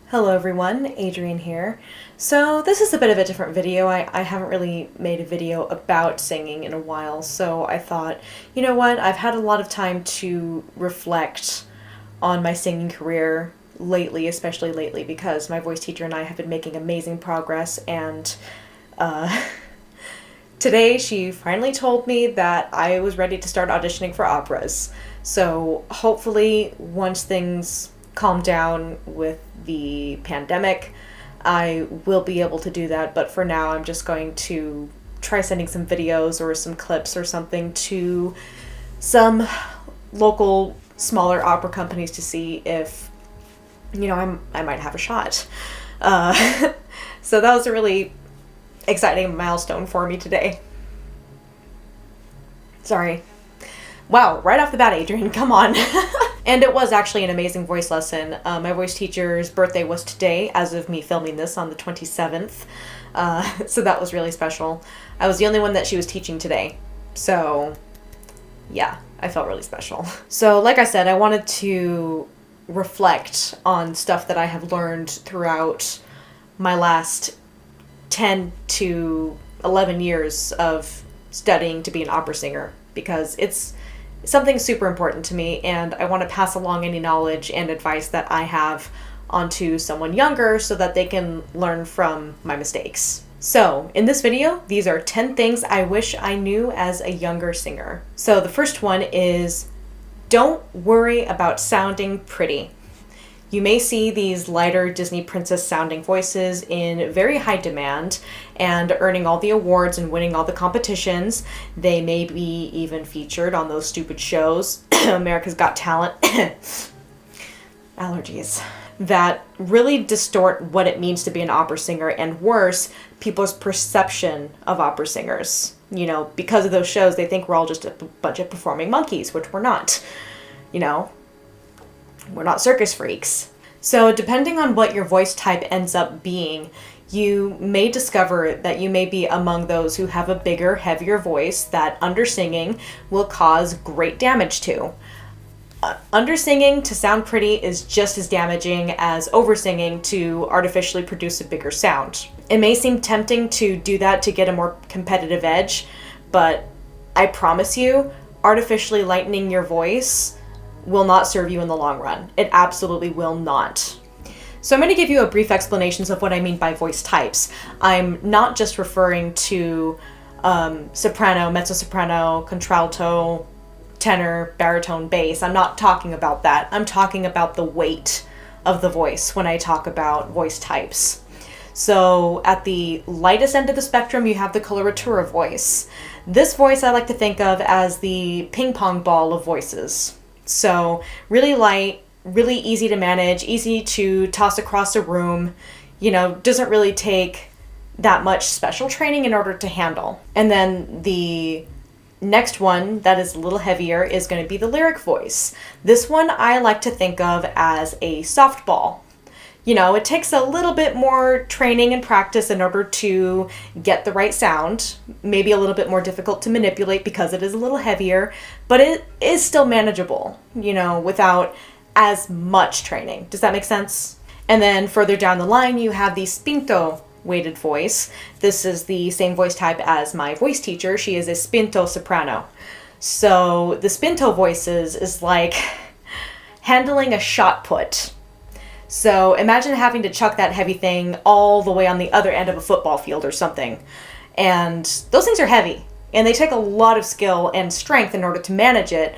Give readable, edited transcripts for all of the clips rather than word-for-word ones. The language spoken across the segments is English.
Hello everyone, Adrienne here. So this is a bit of a different video. I haven't really made a video about singing in a while, so I thought, you know what, I've had a lot of time to reflect on my singing career lately, especially lately, because my voice teacher and I have been making amazing progress, and today she finally told me that I was ready to start auditioning for operas. So hopefully once things calm down with the pandemic, I will be able to do that, but for now I'm just going to try sending some videos or some clips or something to some local smaller opera companies to see if, you know, I might have a shot. So that was a really exciting milestone for me today. Sorry. Wow, right off the bat, Adrienne, come on. And it was actually an amazing voice lesson. My voice teacher's birthday was today, as of me filming this on the 27th. So that was really special. I was the only one that she was teaching today. So yeah, I felt really special. So like I said, I wanted to reflect on stuff that I have learned throughout my last 10 to 11 years of studying to be an opera singer, because it's something super important to me, and I want to pass along any knowledge and advice that I have onto someone younger so that they can learn from my mistakes. So in this video, these are 10 things I wish I knew as a younger singer. So the first one is, don't worry about sounding pretty. You may see these lighter Disney princess sounding voices in very high demand and earning all the awards and winning all the competitions. They may be even featured on those stupid shows, America's Got Talent, allergies, that really distort what it means to be an opera singer, and worse, people's perception of opera singers. You know, because of those shows, they think we're all just a bunch of performing monkeys, which we're not. You know, we're not circus freaks. So depending on what your voice type ends up being, you may discover that you may be among those who have a bigger, heavier voice that undersinging will cause great damage to. Undersinging to sound pretty is just as damaging as oversinging to artificially produce a bigger sound. It may seem tempting to do that to get a more competitive edge, but I promise you, artificially lightening your voice will not serve you in the long run. It absolutely will not. So I'm going to give you a brief explanation of what I mean by voice types. I'm not just referring to soprano, mezzo-soprano, contralto, tenor, baritone, bass. I'm not talking about that. I'm talking about the weight of the voice when I talk about voice types. So at the lightest end of the spectrum, you have the coloratura voice. This voice I like to think of as the ping pong ball of voices. So really light, really easy to manage, easy to toss across a room, you know, doesn't really take that much special training in order to handle. And then the next one that is a little heavier is going to be the lyric voice. This one I like to think of as a softball. You know, it takes a little bit more training and practice in order to get the right sound. Maybe a little bit more difficult to manipulate because it is a little heavier, but it is still manageable, you know, without as much training. Does that make sense? And then further down the line, you have the spinto weighted voice. This is the same voice type as my voice teacher. She is a spinto soprano. So the spinto voices is like handling a shot put. So imagine having to chuck that heavy thing all the way on the other end of a football field or something. And those things are heavy, and they take a lot of skill and strength in order to manage it,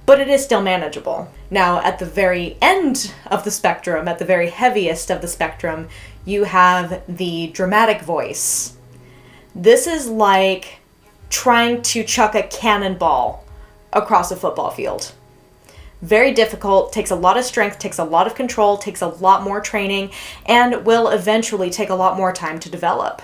but it is still manageable. Now, at the very end of the spectrum, at the very heaviest of the spectrum, you have the dramatic voice. This is like trying to chuck a cannonball across a football field. Very difficult, takes a lot of strength, takes a lot of control, takes a lot more training, and will eventually take a lot more time to develop.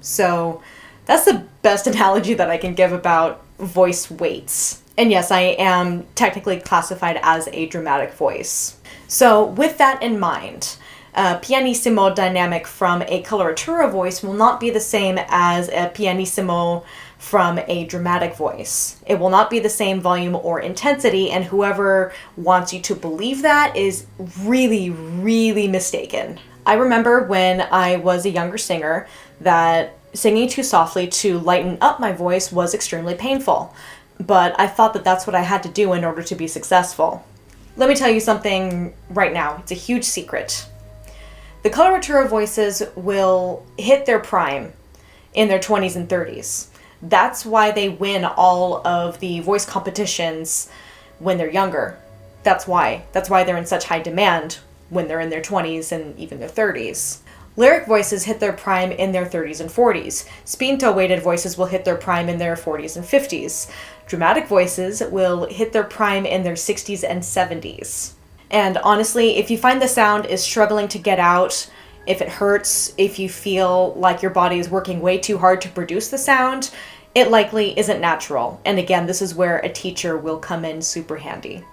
So that's the best analogy that I can give about voice weights. And yes, I am technically classified as a dramatic voice. So with that in mind, A pianissimo dynamic from a coloratura voice will not be the same as a pianissimo from a dramatic voice. It will not be the same volume or intensity, and whoever wants you to believe that is really, really mistaken. I remember when I was a younger singer that singing too softly to lighten up my voice was extremely painful, but I thought that that's what I had to do in order to be successful. Let me tell you something right now. It's a huge secret. The coloratura voices will hit their prime in their 20s and 30s. That's why they win all of the voice competitions when they're younger. That's why. That's why they're in such high demand when they're in their 20s and even their 30s. Lyric voices hit their prime in their 30s and 40s. Spinto-weighted voices will hit their prime in their 40s and 50s. Dramatic voices will hit their prime in their 60s and 70s. And honestly, if you find the sound is struggling to get out, if it hurts, if you feel like your body is working way too hard to produce the sound, it likely isn't natural. And again, this is where a teacher will come in super handy.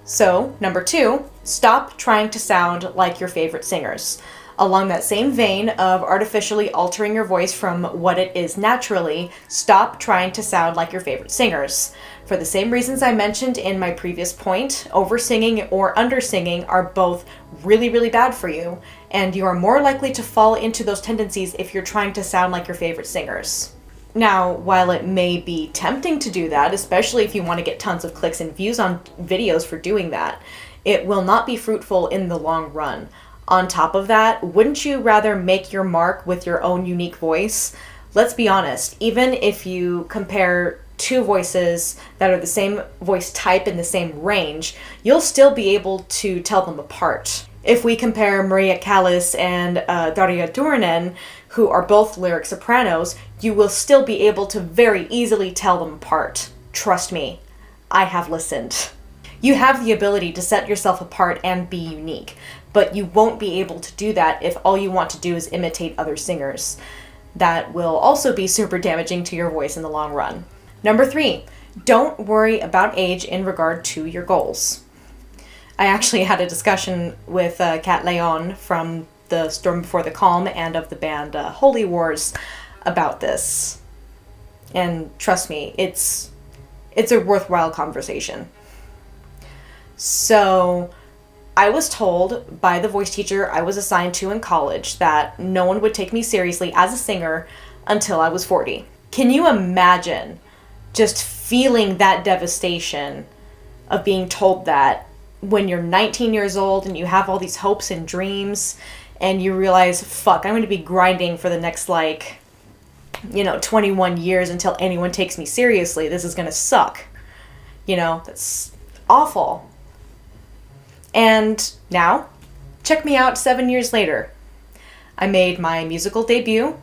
So, number 2, stop trying to sound like your favorite singers. Along that same vein of artificially altering your voice from what it is naturally, stop trying to sound like your favorite singers. For the same reasons I mentioned in my previous point, oversinging or undersinging are both really, really bad for you, and you are more likely to fall into those tendencies if you're trying to sound like your favorite singers. Now, while it may be tempting to do that, especially if you want to get tons of clicks and views on videos for doing that, it will not be fruitful in the long run. On top of that, wouldn't you rather make your mark with your own unique voice? Let's be honest, even if you compare two voices that are the same voice type in the same range, you'll still be able to tell them apart. If we compare Maria Callas and Daria Turunen, who are both lyric sopranos, you will still be able to very easily tell them apart. Trust me, I have listened. You have the ability to set yourself apart and be unique, but you won't be able to do that if all you want to do is imitate other singers. That will also be super damaging to your voice in the long run. Number 3, don't worry about age in regard to your goals. I actually had a discussion with Kat Leon from The Storm Before the Calm and of the band Holy Wars about this. And trust me, it's a worthwhile conversation. So, I was told by the voice teacher I was assigned to in college that no one would take me seriously as a singer until I was 40. Can you imagine just feeling that devastation of being told that when you're 19 years old and you have all these hopes and dreams and you realize, fuck, I'm going to be grinding for the next 21 years until anyone takes me seriously. This is going to suck. That's awful. And now, check me out 7 years later. I made my musical debut,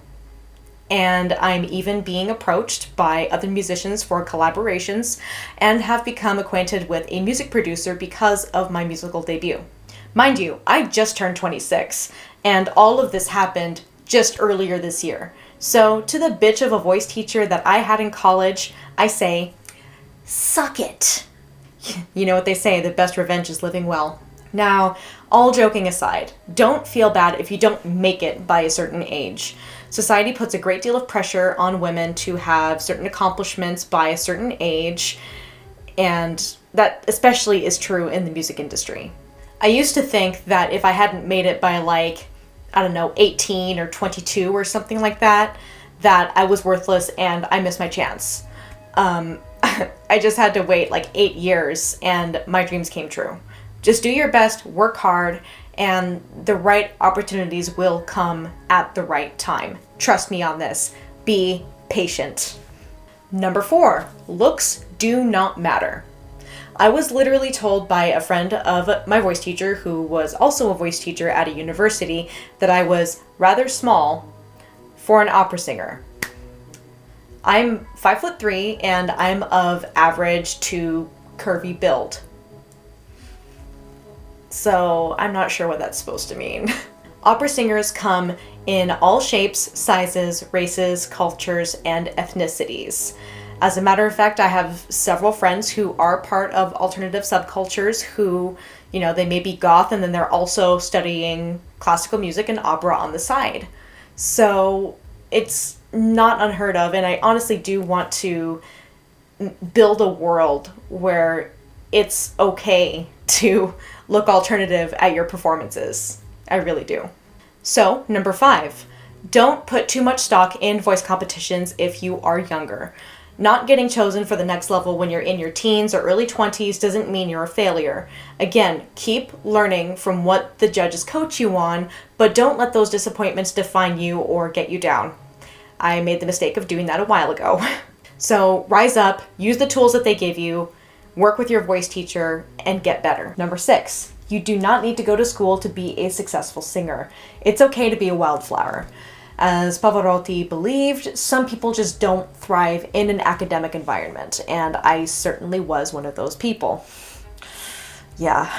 and I'm even being approached by other musicians for collaborations, and have become acquainted with a music producer because of my musical debut. Mind you, I just turned 26, and all of this happened just earlier this year. So, to the bitch of a voice teacher that I had in college, I say, suck it. You know what they say, the best revenge is living well. Now, all joking aside, don't feel bad if you don't make it by a certain age. Society puts a great deal of pressure on women to have certain accomplishments by a certain age, and that especially is true in the music industry. I used to think that if I hadn't made it by 18 or 22 or something like that, that I was worthless and I missed my chance. I just had to wait 8 years and my dreams came true. Just do your best, work hard, and the right opportunities will come at the right time. Trust me on this. Be patient. Number 4, looks do not matter. I was literally told by a friend of my voice teacher, who was also a voice teacher at a university, that I was rather small for an opera singer. I'm 5'3" and I'm of average to curvy build. So I'm not sure what that's supposed to mean. Opera singers come in all shapes, sizes, races, cultures, and ethnicities. As a matter of fact, I have several friends who are part of alternative subcultures who, they may be goth and then they're also studying classical music and opera on the side. So it's not unheard of, and I honestly do want to build a world where it's okay to look alternative at your performances. I really do. So, number 5, don't put too much stock in voice competitions if you are younger. Not getting chosen for the next level when you're in your teens or early 20s doesn't mean you're a failure. Again, keep learning from what the judges coach you on, but don't let those disappointments define you or get you down. I made the mistake of doing that a while ago. So rise up, use the tools that they give you, work with your voice teacher, and get better. Number 6, you do not need to go to school to be a successful singer. It's okay to be a wildflower. As Pavarotti believed, some people just don't thrive in an academic environment, and I certainly was one of those people. Yeah.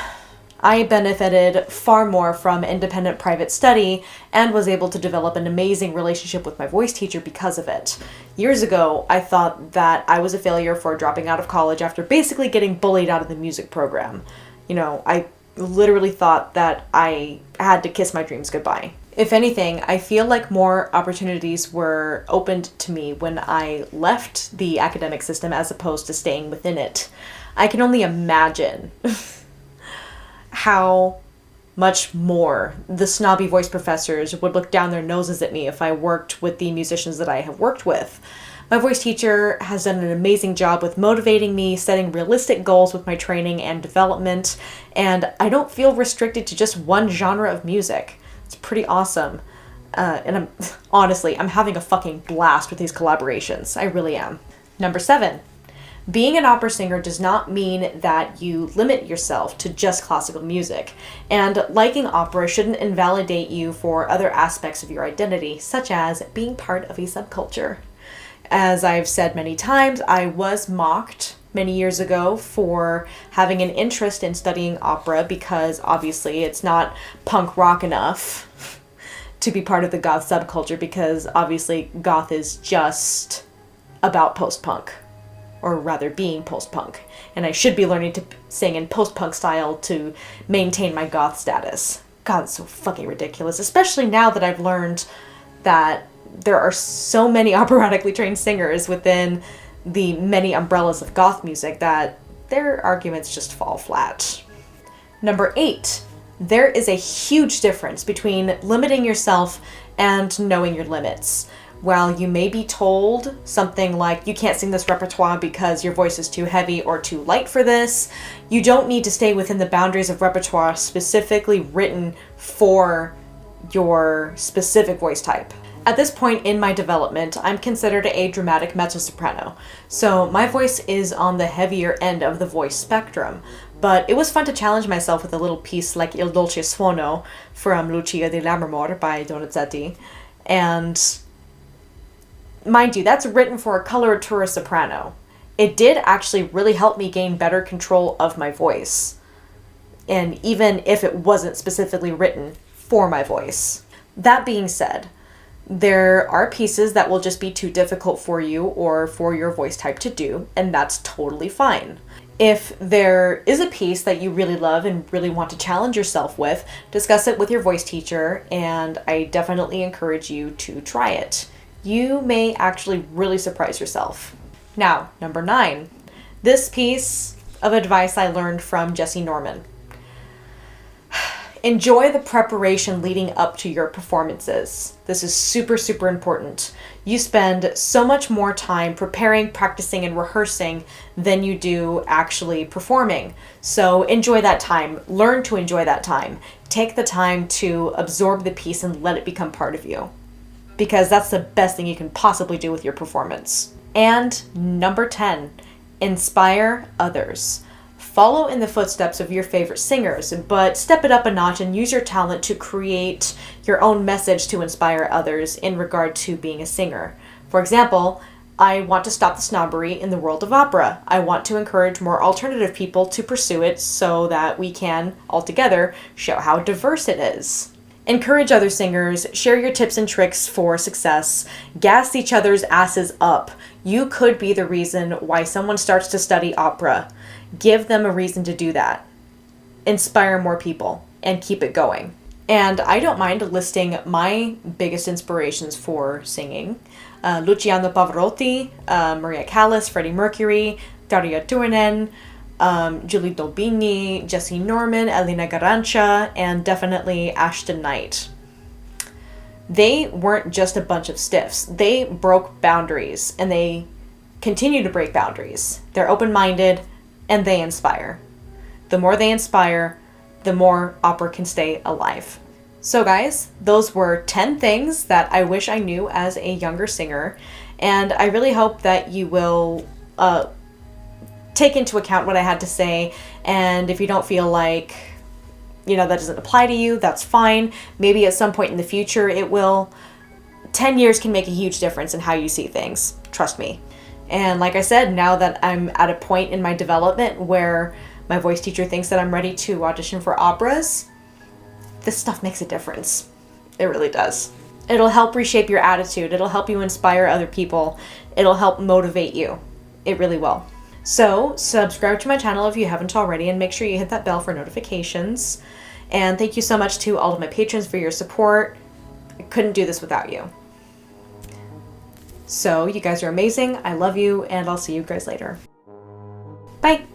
I benefited far more from independent private study and was able to develop an amazing relationship with my voice teacher because of it. Years ago, I thought that I was a failure for dropping out of college after basically getting bullied out of the music program. I literally thought that I had to kiss my dreams goodbye. If anything, I feel like more opportunities were opened to me when I left the academic system as opposed to staying within it. I can only imagine how much more the snobby voice professors would look down their noses at me if I worked with the musicians that I have worked with. My voice teacher has done an amazing job with motivating me, setting realistic goals with my training and development, and I don't feel restricted to just one genre of music. It's pretty awesome. And I'm having a fucking blast with these collaborations. I really am. Number 7. Being an opera singer does not mean that you limit yourself to just classical music, and liking opera shouldn't invalidate you for other aspects of your identity, such as being part of a subculture. As I've said many times, I was mocked many years ago for having an interest in studying opera because obviously it's not punk rock enough to be part of the goth subculture, because obviously goth is just about post-punk. Or rather being post-punk. And I should be learning to sing in post-punk style to maintain my goth status. God, it's so fucking ridiculous. Especially now that I've learned that there are so many operatically trained singers within the many umbrellas of goth music that their arguments just fall flat. Number 8. There is a huge difference between limiting yourself and knowing your limits. While you may be told something like, you can't sing this repertoire because your voice is too heavy or too light for this, you don't need to stay within the boundaries of repertoire specifically written for your specific voice type. At this point in my development, I'm considered a dramatic mezzo-soprano, so my voice is on the heavier end of the voice spectrum. But it was fun to challenge myself with a little piece like Il Dolce Suono from Lucia di Lammermoor by Donizetti, and mind you, that's written for a coloratura soprano. It did actually really help me gain better control of my voice. And even if it wasn't specifically written for my voice. That being said, there are pieces that will just be too difficult for you or for your voice type to do, and that's totally fine. If there is a piece that you really love and really want to challenge yourself with, discuss it with your voice teacher, and I definitely encourage you to try it. You may actually really surprise yourself. Now, number 9. This piece of advice I learned from Jesse Norman. Enjoy the preparation leading up to your performances. This is super, super important. You spend so much more time preparing, practicing, and rehearsing than you do actually performing. So enjoy that time. Learn to enjoy that time. Take the time to absorb the piece and let it become part of you, because that's the best thing you can possibly do with your performance. And number 10, inspire others. Follow in the footsteps of your favorite singers, but step it up a notch and use your talent to create your own message to inspire others in regard to being a singer. For example, I want to stop the snobbery in the world of opera. I want to encourage more alternative people to pursue it so that we can, all together, show how diverse it is. Encourage other singers, share your tips and tricks for success, gas each other's asses up. You could be the reason why someone starts to study opera. Give them a reason to do that. Inspire more people and keep it going. And I don't mind listing my biggest inspirations for singing. Luciano Pavarotti, Maria Callas, Freddie Mercury, Tarja Turunen, Julie Dolbini, Jesse Norman, Elena Garancha, and definitely Ashton Knight. They weren't just a bunch of stiffs. They broke boundaries, and they continue to break boundaries. They're open-minded, and they inspire. The more they inspire, the more opera can stay alive. So guys, those were 10 things that I wish I knew as a younger singer, and I really hope that you will take into account what I had to say, and if you don't feel like, that doesn't apply to you, that's fine. Maybe at some point in the future it will. 10 years can make a huge difference in how you see things, trust me. And like I said, now that I'm at a point in my development where my voice teacher thinks that I'm ready to audition for operas, this stuff makes a difference. It really does. It'll help reshape your attitude. It'll help you inspire other people. It'll help motivate you. It really will. So subscribe to my channel if you haven't already, and make sure you hit that bell for notifications. And thank you so much to all of my patrons for your support. I couldn't do this without you. So you guys are amazing. I love you, and I'll see you guys later. Bye.